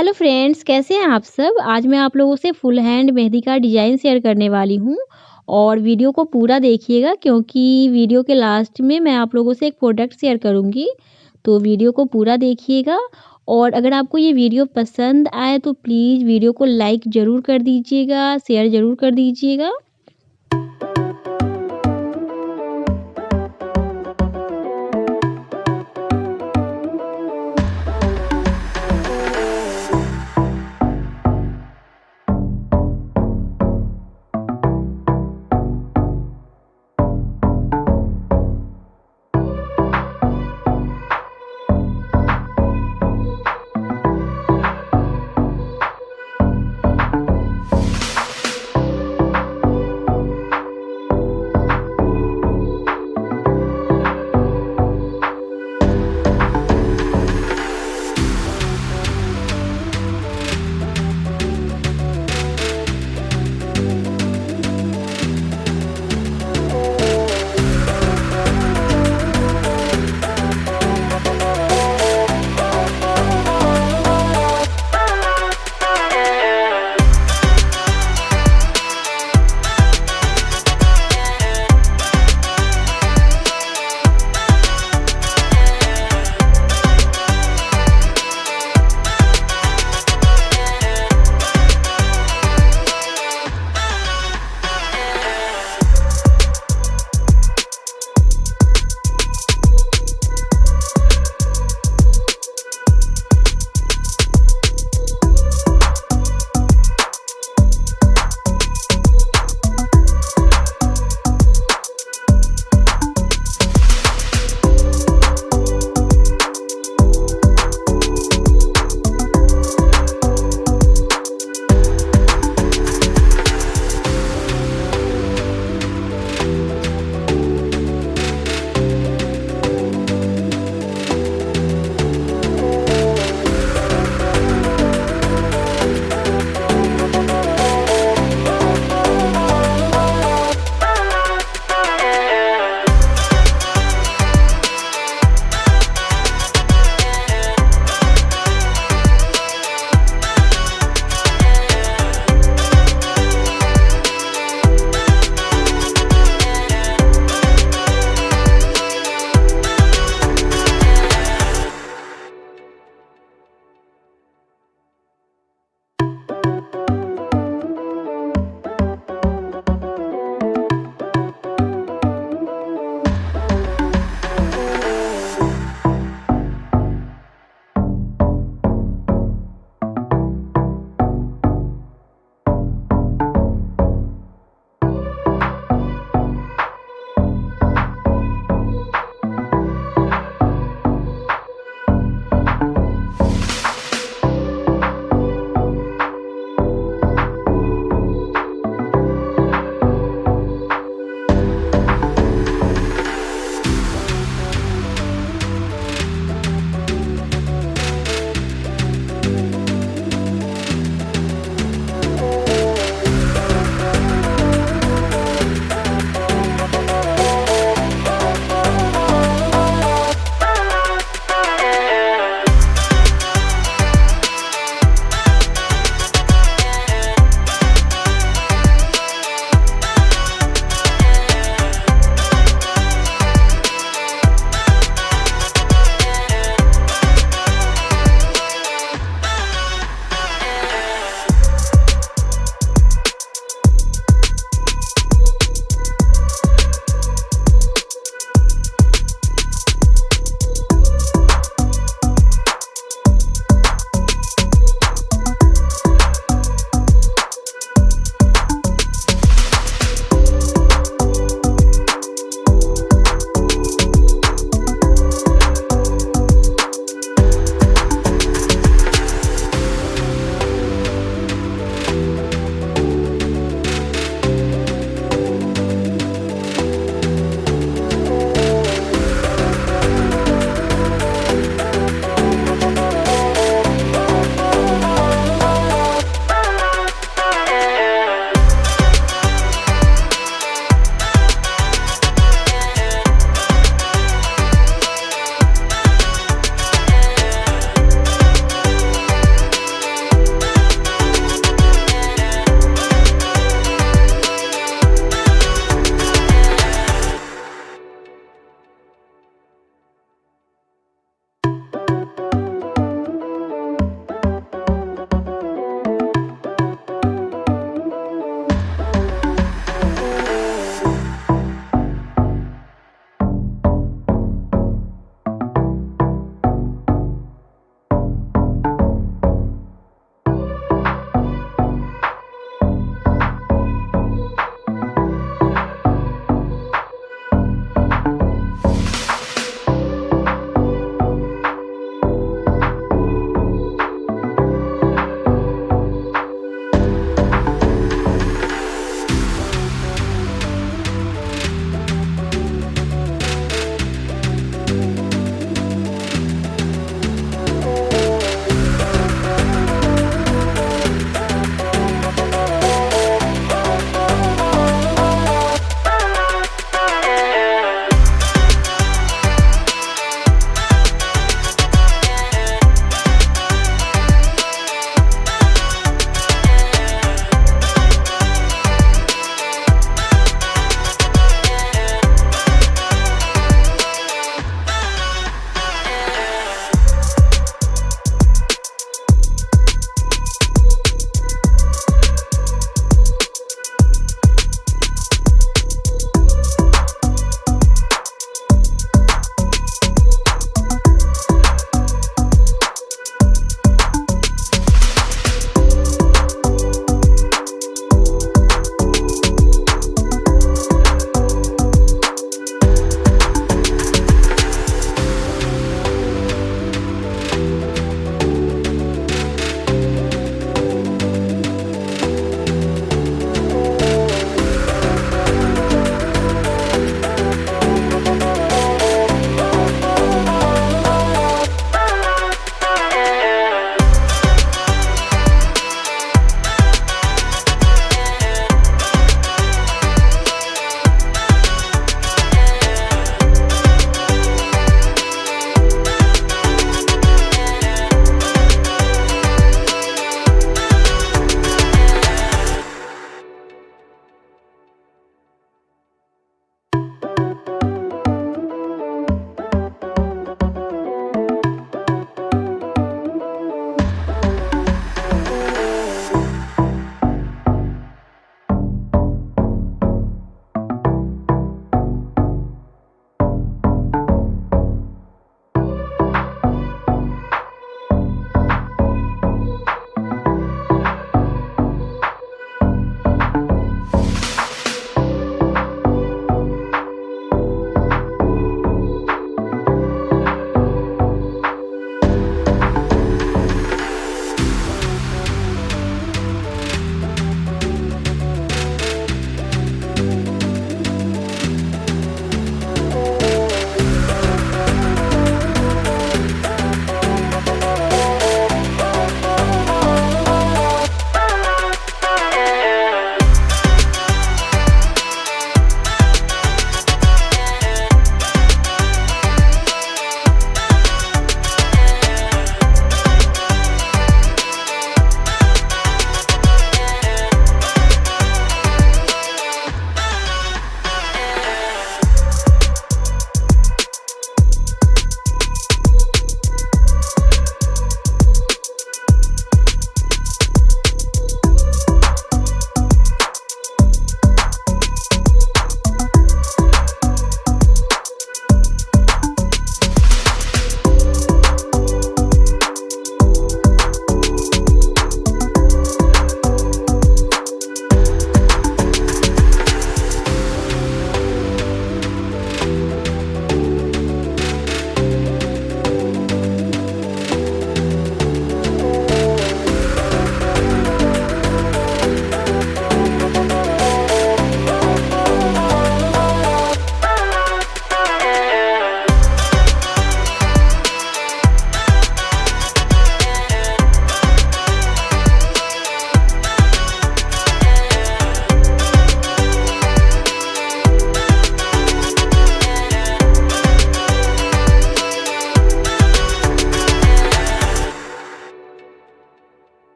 Hello friends, कैसे हैं आप सब? आज मैं आप लोगों से फुल हैंड मेहंदी का डिज़ाइन शेयर करने वाली हूँ और वीडियो को पूरा देखिएगा क्योंकि वीडियो के लास्ट में मैं आप लोगों से एक प्रोडक्ट शेयर करूँगी। तो वीडियो को पूरा देखिएगा और अगर आपको ये वीडियो पसंद आए तो प्लीज़ वीडियो को लाइक ज़रूर कर दीजिएगा, शेयर ज़रूर कर दीजिएगा।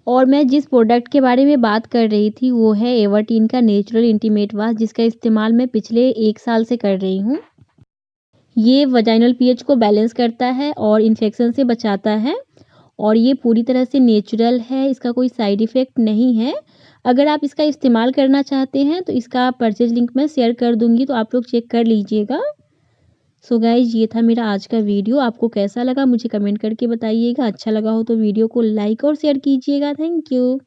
और मैं जिस प्रोडक्ट के बारे में बात कर रही थी वो है एवरटीन का नेचुरल इंटीमेट वाश, जिसका इस्तेमाल मैं पिछले 1 साल से कर रही हूँ। ये वजाइनल पीएच को बैलेंस करता है और इन्फेक्शन से बचाता है और ये पूरी तरह से नेचुरल है, इसका कोई साइड इफ़ेक्ट नहीं है। अगर आप इसका इस्तेमाल करना चाहते हैं तो इसका परचेज़ लिंक मैं शेयर कर दूँगी, तो आप लोग चेक कर लीजिएगा। सो गाइज़, ये था मेरा आज का वीडियो। आपको कैसा लगा मुझे कमेंट करके बताइएगा। अच्छा लगा हो तो वीडियो को लाइक और शेयर कीजिएगा। Thank you.